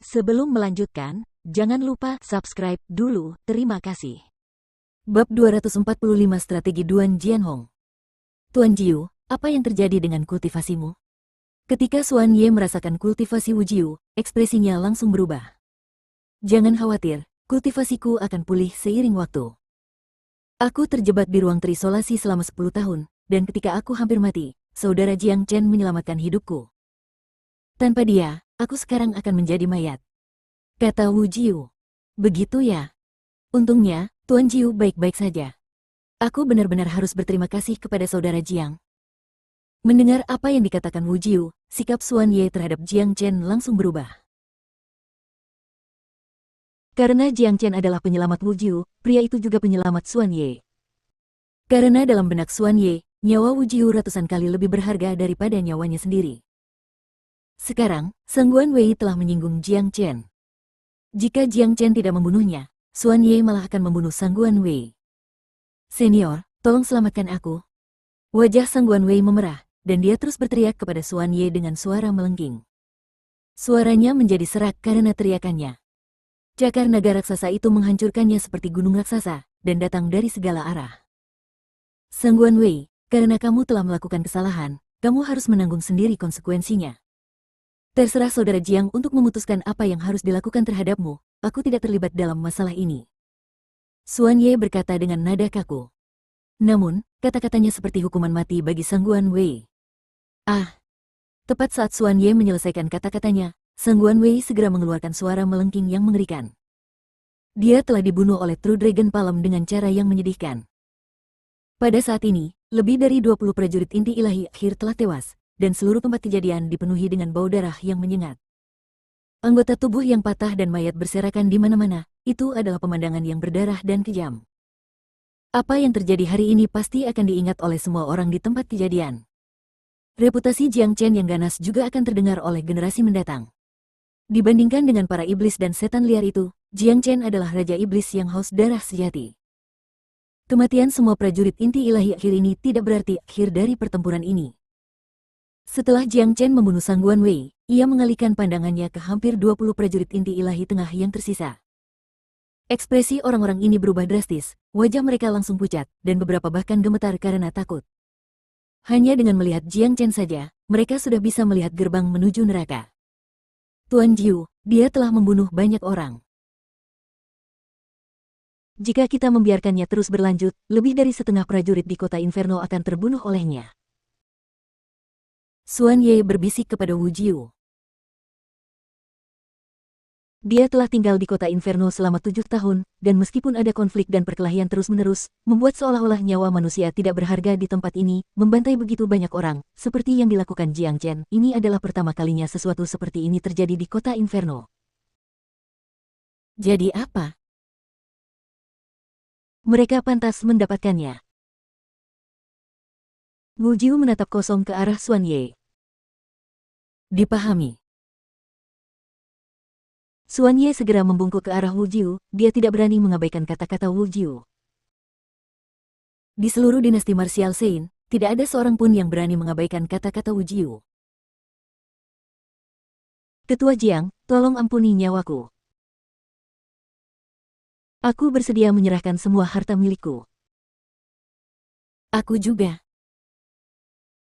Sebelum melanjutkan, jangan lupa subscribe dulu, terima kasih. Bab 245 Strategi Duan Jianhong. Tuan Jiu, apa yang terjadi dengan kultivasimu? Ketika Xuan Ye merasakan kultivasi Wu Jiu, ekspresinya langsung berubah. Jangan khawatir, kultivasiku akan pulih seiring waktu. Aku terjebak di ruang terisolasi selama 10 tahun, dan ketika aku hampir mati, saudara Jiang Chen menyelamatkan hidupku. Tanpa dia, aku sekarang akan menjadi mayat. Kata Wu Jiu. Begitu ya? Untungnya, Tuan Jiu baik-baik saja. Aku benar-benar harus berterima kasih kepada saudara Jiang. Mendengar apa yang dikatakan Wu Jiu, sikap Xuan Ye terhadap Jiang Chen langsung berubah. Karena Jiang Chen adalah penyelamat Wu Jiu, pria itu juga penyelamat Xuan Ye. Karena dalam benak Xuan Ye, nyawa Wu Jiu ratusan kali lebih berharga daripada nyawanya sendiri. Sekarang, Sang Guan Wei telah menyinggung Jiang Chen. Jika Jiang Chen tidak membunuhnya, Xuan Ye malah akan membunuh Sang Guan Wei. Senior, tolong selamatkan aku. Wajah Sang Guan Wei memerah, dan dia terus berteriak kepada Xuan Ye dengan suara melengking. Suaranya menjadi serak karena teriakannya. Cakar naga raksasa itu menghancurkannya seperti gunung raksasa, dan datang dari segala arah. Sang Guan Wei, karena kamu telah melakukan kesalahan, kamu harus menanggung sendiri konsekuensinya. Terserah saudara Jiang untuk memutuskan apa yang harus dilakukan terhadapmu, aku tidak terlibat dalam masalah ini. Xuan Ye berkata dengan nada kaku. Namun, kata-katanya seperti hukuman mati bagi Sang Guan Wei. Ah! Tepat saat Xuan Ye menyelesaikan kata-katanya, Sang Guan Wei segera mengeluarkan suara melengking yang mengerikan. Dia telah dibunuh oleh True Dragon Palem dengan cara yang menyedihkan. Pada saat ini, lebih dari 20 prajurit inti ilahi akhir telah tewas, dan seluruh tempat kejadian dipenuhi dengan bau darah yang menyengat. Anggota tubuh yang patah dan mayat berserakan di mana-mana, itu adalah pemandangan yang berdarah dan kejam. Apa yang terjadi hari ini pasti akan diingat oleh semua orang di tempat kejadian. Reputasi Jiang Chen yang ganas juga akan terdengar oleh generasi mendatang. Dibandingkan dengan para iblis dan setan liar itu, Jiang Chen adalah raja iblis yang haus darah sejati. Kematian semua prajurit inti ilahi akhir ini tidak berarti akhir dari pertempuran ini. Setelah Jiang Chen membunuh Sang Guan Wei, ia mengalihkan pandangannya ke hampir 20 prajurit inti ilahi tengah yang tersisa. Ekspresi orang-orang ini berubah drastis, wajah mereka langsung pucat, dan beberapa bahkan gemetar karena takut. Hanya dengan melihat Jiang Chen saja, mereka sudah bisa melihat gerbang menuju neraka. Tuan Jiu, dia telah membunuh banyak orang. Jika kita membiarkannya terus berlanjut, lebih dari setengah prajurit di kota Inferno akan terbunuh olehnya. Xuan Ye berbisik kepada Wu Jiu. Dia telah tinggal di kota Inferno selama 7 tahun, dan meskipun ada konflik dan perkelahian terus-menerus, membuat seolah-olah nyawa manusia tidak berharga di tempat ini, membantai begitu banyak orang, seperti yang dilakukan Jiang Chen. Ini adalah pertama kalinya sesuatu seperti ini terjadi di kota Inferno. Jadi apa? Mereka pantas mendapatkannya. Wu Jiu menatap kosong ke arah Xuan Ye. Dipahami. Xuan Ye segera membungkuk ke arah Wu Jiu, dia tidak berani mengabaikan kata-kata Wu Jiu. Di seluruh dinasti marsial Sein, tidak ada seorang pun yang berani mengabaikan kata-kata Wu Jiu. Ketua Jiang, tolong ampuni nyawaku. Aku bersedia menyerahkan semua harta milikku. Aku juga.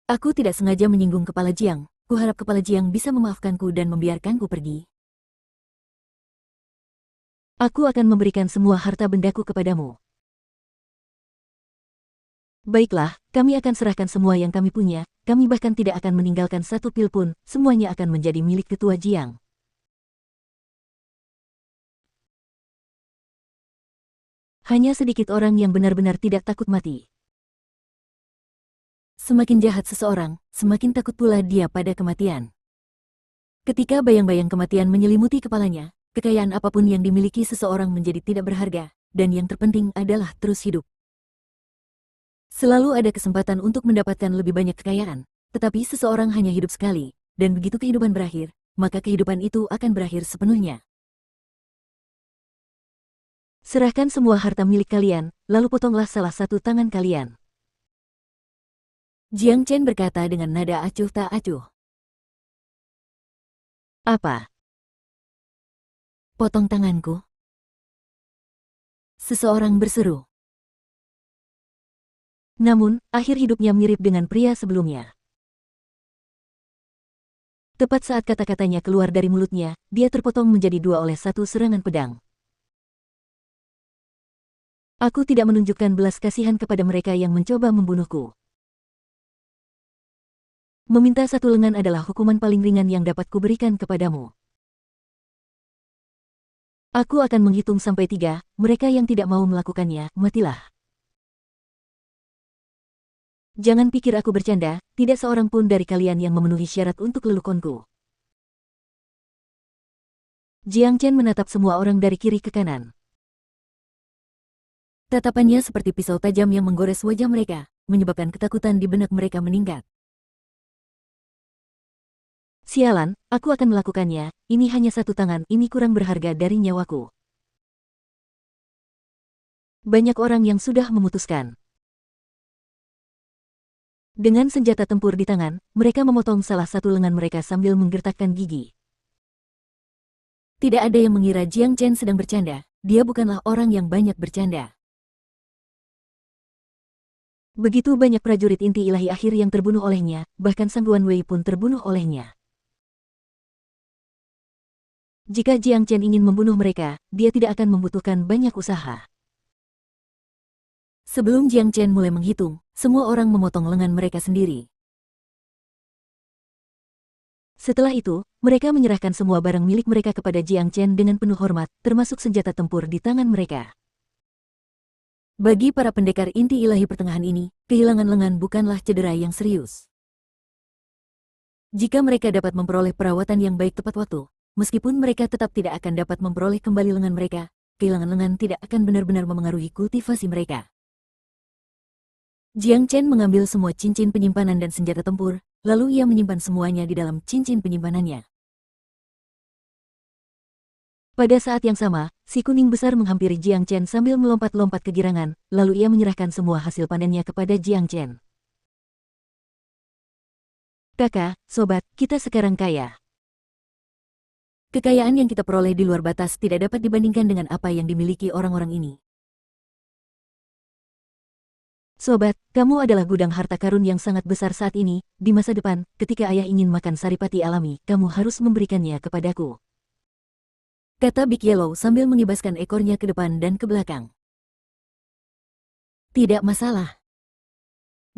Aku tidak sengaja menyinggung kepala Jiang, kuharap kepala Jiang bisa memaafkanku dan membiarkanku pergi. Aku akan memberikan semua harta bendaku kepadamu. Baiklah, kami akan serahkan semua yang kami punya, kami bahkan tidak akan meninggalkan satu pil pun, semuanya akan menjadi milik Ketua Jiang. Hanya sedikit orang yang benar-benar tidak takut mati. Semakin jahat seseorang, semakin takut pula dia pada kematian. Ketika bayang-bayang kematian menyelimuti kepalanya, kekayaan apapun yang dimiliki seseorang menjadi tidak berharga, dan yang terpenting adalah terus hidup. Selalu ada kesempatan untuk mendapatkan lebih banyak kekayaan, tetapi seseorang hanya hidup sekali, dan begitu kehidupan berakhir, maka kehidupan itu akan berakhir sepenuhnya. Serahkan semua harta milik kalian, lalu potonglah salah satu tangan kalian. Jiang Chen berkata dengan nada acuh tak acuh. Apa? Potong tanganku. Seseorang berseru. Namun, akhir hidupnya mirip dengan pria sebelumnya. Tepat saat kata-katanya keluar dari mulutnya, dia terpotong menjadi dua oleh satu serangan pedang. Aku tidak menunjukkan belas kasihan kepada mereka yang mencoba membunuhku. Meminta satu lengan adalah hukuman paling ringan yang dapat kuberikan kepadamu. Aku akan menghitung sampai 3, mereka yang tidak mau melakukannya, matilah. Jangan pikir aku bercanda, tidak seorang pun dari kalian yang memenuhi syarat untuk lelukonku. Jiang Chen menatap semua orang dari kiri ke kanan. Tatapannya seperti pisau tajam yang menggores wajah mereka, menyebabkan ketakutan di benak mereka meningkat. Sialan, aku akan melakukannya, ini hanya satu tangan, ini kurang berharga dari nyawaku. Banyak orang yang sudah memutuskan. Dengan senjata tempur di tangan, mereka memotong salah satu lengan mereka sambil menggertakkan gigi. Tidak ada yang mengira Jiang Chen sedang bercanda, dia bukanlah orang yang banyak bercanda. Begitu banyak prajurit inti ilahi akhir yang terbunuh olehnya, bahkan Sang Guan Wei pun terbunuh olehnya. Jika Jiang Chen ingin membunuh mereka, dia tidak akan membutuhkan banyak usaha. Sebelum Jiang Chen mulai menghitung, semua orang memotong lengan mereka sendiri. Setelah itu, mereka menyerahkan semua barang milik mereka kepada Jiang Chen dengan penuh hormat, termasuk senjata tempur di tangan mereka. Bagi para pendekar inti ilahi pertengahan ini, kehilangan lengan bukanlah cedera yang serius. Jika mereka dapat memperoleh perawatan yang baik tepat waktu, meskipun mereka tetap tidak akan dapat memperoleh kembali lengan mereka, kehilangan lengan tidak akan benar-benar memengaruhi kultivasi mereka. Jiang Chen mengambil semua cincin penyimpanan dan senjata tempur, lalu ia menyimpan semuanya di dalam cincin penyimpanannya. Pada saat yang sama, si kuning besar menghampiri Jiang Chen sambil melompat-lompat kegirangan, lalu ia menyerahkan semua hasil panennya kepada Jiang Chen. Kakak, sobat, kita sekarang kaya. Kekayaan yang kita peroleh di luar batas tidak dapat dibandingkan dengan apa yang dimiliki orang-orang ini. Sobat, kamu adalah gudang harta karun yang sangat besar saat ini. Di masa depan, ketika ayah ingin makan saripati alami, kamu harus memberikannya kepadaku. Kata Big Yellow sambil mengibaskan ekornya ke depan dan ke belakang. Tidak masalah.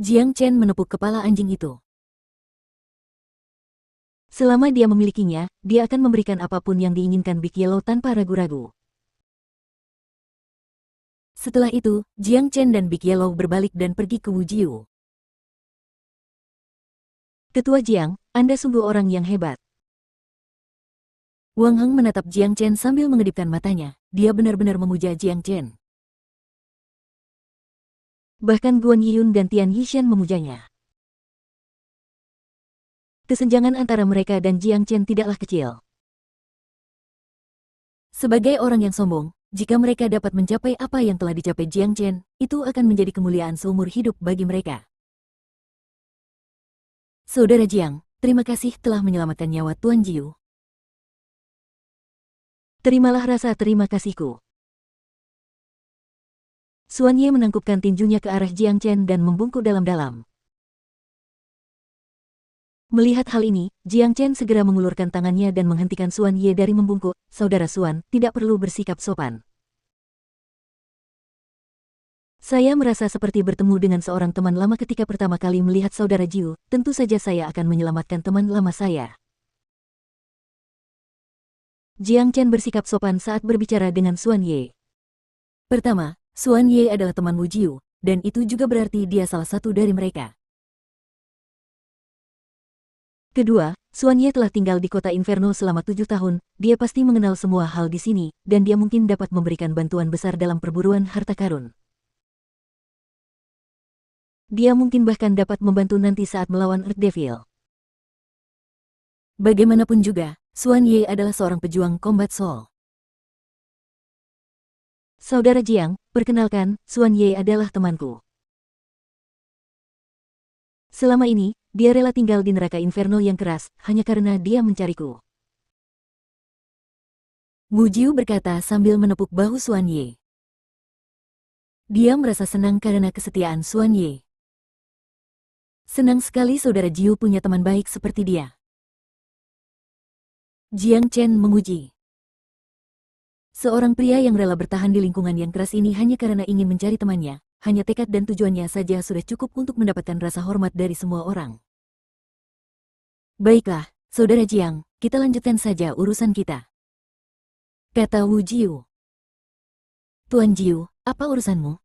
Jiang Chen menepuk kepala anjing itu. Selama dia memilikinya, dia akan memberikan apapun yang diinginkan Big Yellow tanpa ragu-ragu. Setelah itu, Jiang Chen dan Big Yellow berbalik dan pergi ke Wu Jiu. Ketua Jiang, Anda sungguh orang yang hebat. Wang Heng menatap Jiang Chen sambil mengedipkan matanya. Dia benar-benar memuja Jiang Chen. Bahkan Guan Yiyun dan Tian Yishan memujanya. Kesenjangan antara mereka dan Jiang Chen tidaklah kecil. Sebagai orang yang sombong, jika mereka dapat mencapai apa yang telah dicapai Jiang Chen, itu akan menjadi kemuliaan seumur hidup bagi mereka. Saudara Jiang, terima kasih telah menyelamatkan nyawa Tuan Jiu. Terimalah rasa terima kasihku. Suan Ye menangkupkan tinjunya ke arah Jiang Chen dan membungkuk dalam-dalam. Melihat hal ini, Jiang Chen segera mengulurkan tangannya dan menghentikan Suan Ye dari membungkuk. Saudara Suan, tidak perlu bersikap sopan. Saya merasa seperti bertemu dengan seorang teman lama ketika pertama kali melihat saudara Jiu. Tentu saja saya akan menyelamatkan teman lama saya. Jiang Chen bersikap sopan saat berbicara dengan Suan Ye. Pertama, Suan Ye adalah teman Wu Jiu, dan itu juga berarti dia salah satu dari mereka. Kedua, Suan Ye telah tinggal di kota Inferno selama 7 tahun, dia pasti mengenal semua hal di sini, dan dia mungkin dapat memberikan bantuan besar dalam perburuan harta karun. Dia mungkin bahkan dapat membantu nanti saat melawan Earth Devil. Bagaimanapun juga, Suan Ye adalah seorang pejuang combat soul. Saudara Jiang, perkenalkan, Suan Ye adalah temanku. Selama ini, dia rela tinggal di neraka Inferno yang keras, hanya karena dia mencariku. Wu Jiu berkata sambil menepuk bahu Xuan Ye. Dia merasa senang karena kesetiaan Xuan Ye. Senang sekali saudara Jiu punya teman baik seperti dia. Jiang Chen memuji. Seorang pria yang rela bertahan di lingkungan yang keras ini hanya karena ingin mencari temannya, hanya tekad dan tujuannya saja sudah cukup untuk mendapatkan rasa hormat dari semua orang. Baiklah, saudara Jiang, kita lanjutkan saja urusan kita, kata Wu Jiu. Tuan Jiu, apa urusanmu?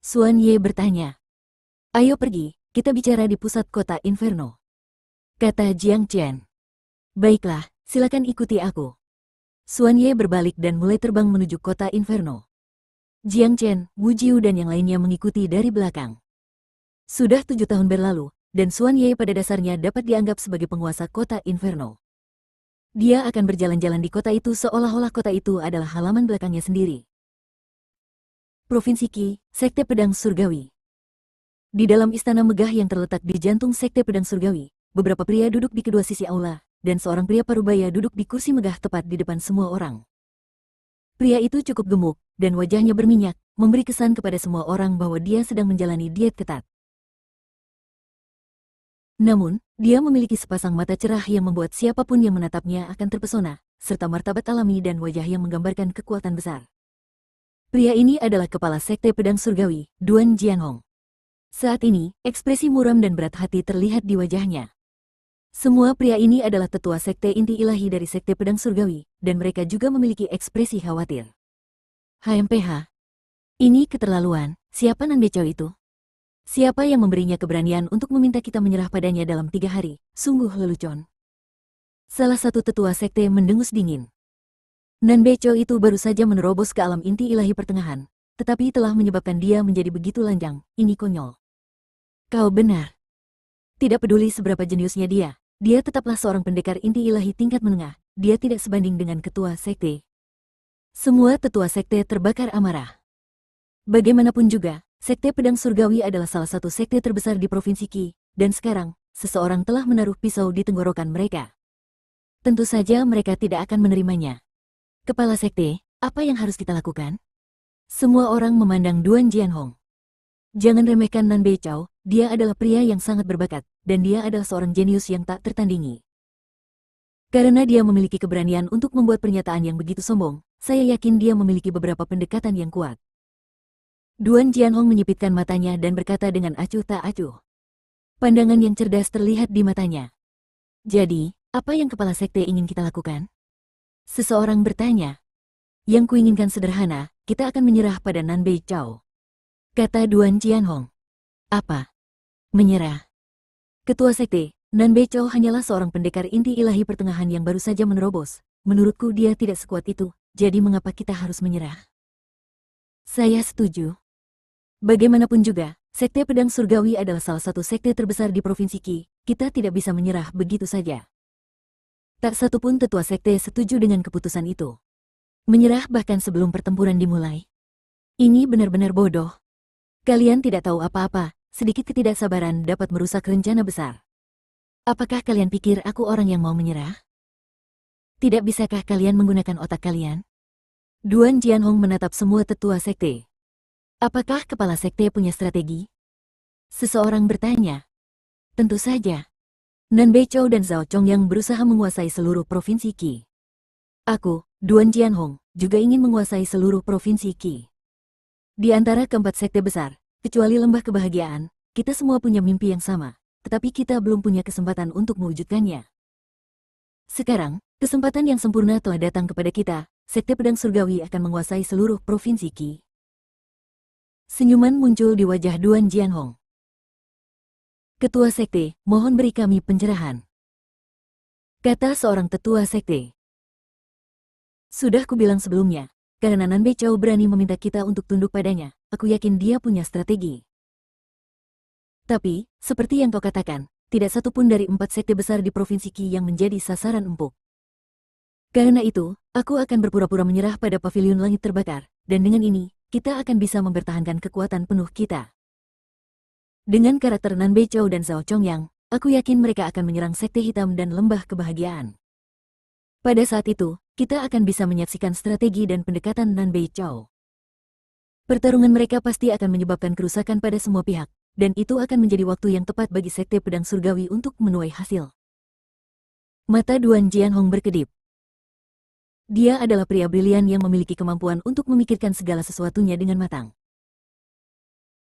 Xuan Ye bertanya. Ayo pergi, kita bicara di pusat kota Inferno, kata Jiang Chen. Baiklah, silakan ikuti aku. Xuan Ye berbalik dan mulai terbang menuju kota Inferno. Jiang Chen, Wu Jiu dan yang lainnya mengikuti dari belakang. Sudah 7 tahun berlalu, dan Xuan Ye pada dasarnya dapat dianggap sebagai penguasa kota Inferno. Dia akan berjalan-jalan di kota itu seolah-olah kota itu adalah halaman belakangnya sendiri. Provinsi Qi, Sekte Pedang Surgawi. Di dalam istana megah yang terletak di jantung Sekte Pedang Surgawi, beberapa pria duduk di kedua sisi aula, dan seorang pria parubaya duduk di kursi megah tepat di depan semua orang. Pria itu cukup gemuk, dan wajahnya berminyak, memberi kesan kepada semua orang bahwa dia sedang menjalani diet ketat. Namun, dia memiliki sepasang mata cerah yang membuat siapapun yang menatapnya akan terpesona, serta martabat alami dan wajah yang menggambarkan kekuatan besar. Pria ini adalah kepala Sekte Pedang Surgawi, Duan Jianhong. Saat ini, ekspresi muram dan berat hati terlihat di wajahnya. Semua pria ini adalah tetua Sekte Inti Ilahi dari Sekte Pedang Surgawi, dan mereka juga memiliki ekspresi khawatir. HMPH. Ini keterlaluan, siapa Nan Becau itu? Siapa yang memberinya keberanian untuk meminta kita menyerah padanya dalam 3 hari? Sungguh lelucon. Salah satu tetua sekte mendengus dingin. Nan Becau itu baru saja menerobos ke alam inti ilahi pertengahan, tetapi telah menyebabkan dia menjadi begitu lanjang, ini konyol. Kau benar. Tidak peduli seberapa jeniusnya dia tetaplah seorang pendekar inti ilahi tingkat menengah, dia tidak sebanding dengan ketua sekte. Semua tetua sekte terbakar amarah. Bagaimanapun juga, Sekte Pedang Surgawi adalah salah satu sekte terbesar di Provinsi Qi, dan sekarang, seseorang telah menaruh pisau di tenggorokan mereka. Tentu saja mereka tidak akan menerimanya. Kepala sekte, apa yang harus kita lakukan? Semua orang memandang Duan Jianhong. Jangan remehkan Nan Becau, dia adalah pria yang sangat berbakat, dan dia adalah seorang jenius yang tak tertandingi. Karena dia memiliki keberanian untuk membuat pernyataan yang begitu sombong, saya yakin dia memiliki beberapa pendekatan yang kuat. Duan Jianhong menyipitkan matanya dan berkata dengan acuh tak acuh. Pandangan yang cerdas terlihat di matanya. Jadi, apa yang kepala sekte ingin kita lakukan? Seseorang bertanya. Yang kuinginkan sederhana, kita akan menyerah pada Nan Becau, kata Duan Jianhong. Apa? Menyerah? Ketua sekte, Nan Becau hanyalah seorang pendekar inti ilahi pertengahan yang baru saja menerobos. Menurutku dia tidak sekuat itu, jadi mengapa kita harus menyerah? Saya setuju. Bagaimanapun juga, Sekte Pedang Surgawi adalah salah satu sekte terbesar di Provinsi Qi, kita tidak bisa menyerah begitu saja. Tak satu pun tetua sekte setuju dengan keputusan itu. Menyerah bahkan sebelum pertempuran dimulai. Ini benar-benar bodoh. Kalian tidak tahu apa-apa, sedikit ketidaksabaran dapat merusak rencana besar. Apakah kalian pikir aku orang yang mau menyerah? Tidak bisakah kalian menggunakan otak kalian? Duan Jianhong menatap semua tetua sekte. Apakah kepala sekte punya strategi? Seseorang bertanya. Tentu saja. Nan Becau dan Zhao Chong yang berusaha menguasai seluruh provinsi Qi. Aku, Duan Jianhong, juga ingin menguasai seluruh provinsi Qi. Di antara keempat sekte besar, kecuali Lembah Kebahagiaan, kita semua punya mimpi yang sama, tetapi kita belum punya kesempatan untuk mewujudkannya. Sekarang, kesempatan yang sempurna telah datang kepada kita, Sekte Pedang Surgawi akan menguasai seluruh provinsi Qi. Senyuman muncul di wajah Duan Jianhong. Ketua sekte, mohon beri kami pencerahan, kata seorang tetua sekte. Sudah kubilang sebelumnya, karena Nan Becau berani meminta kita untuk tunduk padanya, aku yakin dia punya strategi. Tapi, seperti yang kau katakan, tidak satu pun dari 4 sekte besar di Provinsi Qi yang menjadi sasaran empuk. Karena itu, aku akan berpura-pura menyerah pada pavilion langit terbakar, dan dengan ini, kita akan bisa mempertahankan kekuatan penuh kita. Dengan karakter Nan Becau dan Zhao Chongyang, aku yakin mereka akan menyerang Sekte Hitam dan Lembah Kebahagiaan. Pada saat itu, kita akan bisa menyaksikan strategi dan pendekatan Nan Bei Chao. Pertarungan mereka pasti akan menyebabkan kerusakan pada semua pihak, dan itu akan menjadi waktu yang tepat bagi Sekte Pedang Surgawi untuk menuai hasil. Mata Duan Jianhong berkedip. Dia adalah pria brilian yang memiliki kemampuan untuk memikirkan segala sesuatunya dengan matang.